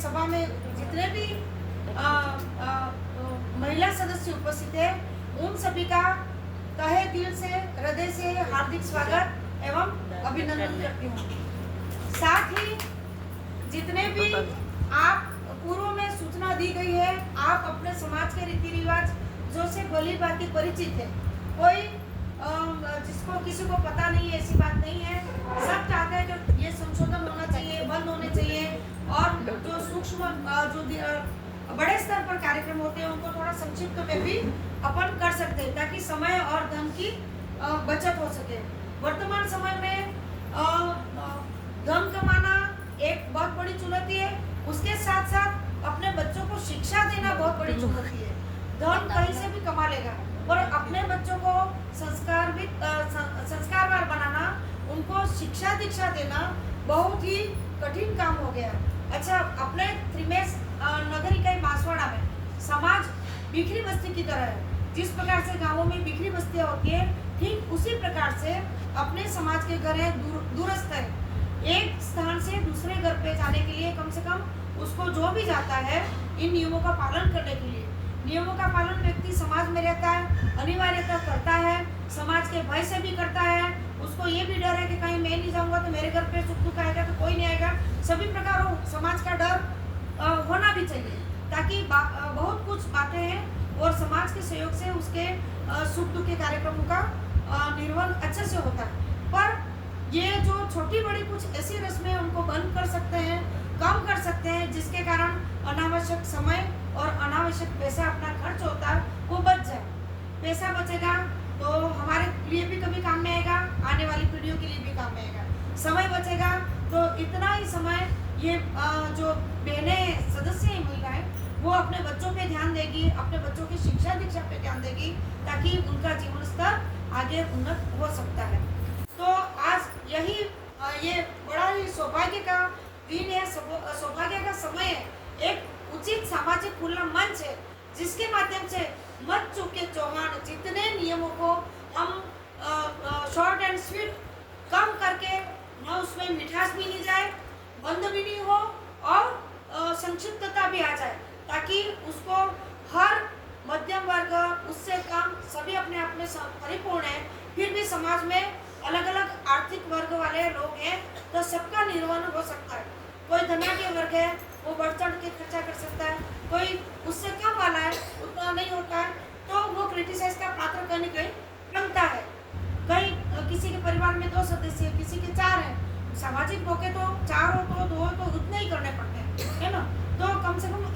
सभा में जितने भी महिला सदस्य उपस्थित है, उन सभी का तहे दिल से, हृदय से हार्दिक स्वागत एवं अभिनंदन करती हूँ। साथ ही जितने भी आप पूर्व में सूचना दी गई है, आप अपने समाज के रीति रिवाज जो से भली भांति परिचित है। कोई जिसको किसी को पता नहीं है ऐसी बात नहीं है। सब चाहते हैं कि ये संशोधन होना चाहिए, बंद होने चाहिए, और जो सूक्ष्म जो बड़े स्तर पर कार्यक्रम होते हैं उनको थोड़ा संक्षिप्त में भी अपन कर सकते हैं, ताकि समय और धन की बचत हो सके। वर्तमान समय में धन कमाना एक बहुत बड़ी चुनौती है, उसके साथ साथ अपने बच्चों को शिक्षा देना बहुत बड़ी चुनौती है। धन कहीं से भी कमा लेगा, पर अपने बच्चों को संस्कारवान बनाना, उनको शिक्षा दीक्षा देना बहुत ही कठिन काम हो गया। अच्छा, अपने त्रिमेश नगर इकाई बांसवाड़ा में समाज बिखरी बस्ती की तरह है। जिस प्रकार से गांवों में बिखरी बस्तियां होती है, ठीक उसी प्रकार से अपने समाज के घर है दूरस्थ है। एक स्थान से दूसरे घर पे जाने के लिए कम से कम उसको जो भी जाता है इन नियमों का पालन करने के लिए, नियमों का पालन व्यक्ति समाज में रहता है, अनिवार्यता करता है, समाज के भय से भी करता है। उसको ये भी डर है कि कहीं मैं नहीं जाऊंगा तो मेरे घर पे सुख दुख आएगा तो कोई नहीं आएगा। सभी प्रकारों समाज का डर होना भी चाहिए, ताकि बहुत कुछ बातें हैं और समाज के सहयोग से उसके सुख दुख के कार्यक्रमों का निर्वहन अच्छे से होता है। पर ये जो छोटी बड़ी कुछ ऐसी रस्में उनको बंद कर सकते हैं, कम कर सकते हैं, जिसके कारण अनावश्यक समय और अनावश्यक पैसा अपना खर्च होता है वो बच जाए। पैसा बचेगा तो हमारे लिए भी कभी काम में आएगा, आने वाली पीढ़ियों के लिए भी काम में आएगा। समय बचेगा तो इतना ही समय ये जो बहनें सदस्य हैं, महिलाएं, वो अपने बच्चों पे ध्यान देगी, अपने बच्चों की शिक्षा दीक्षा पे ध्यान देगी, ताकि उनका जीवन स्तर आगे उन्नत हो सकता है। तो आज यही ये बड़ा ही सौभाग्य का दिन है, सौभाग्य का समय है। एक उचित सामाजिक खुला मंच है, जिसके माध्यम से मत चूके चौहान जितने नियमों को हम शॉर्ट एंड स्वीट कम करके, न उसमें मिठास भी नहीं जाए, बंद भी नहीं हो, और संक्षिप्तता भी आ जाए, ताकि उसको हर मध्यम वर्ग उससे कम सभी अपने आप में परिपूर्ण है। फिर भी समाज में अलग अलग आर्थिक वर्ग वाले लोग हैं, तो सबका निर्वहन हो सकता है। कोई धनाढ्य वर्ग है, वो बढ़ चढ़ के खर्चा कर सकता है, कोई उससे कम वाला है, उतना नहीं होता है, तो वो क्रिटिसाइज का पात्र कहीं कहीं बनता है। कहीं किसी के परिवार में 2 सदस्य, किसी के 4 हैं, सामाजिक मौके तो 4 हो तो 2 हो तो उतने ही करने पड़ते हैं, है ना। तो कम से कम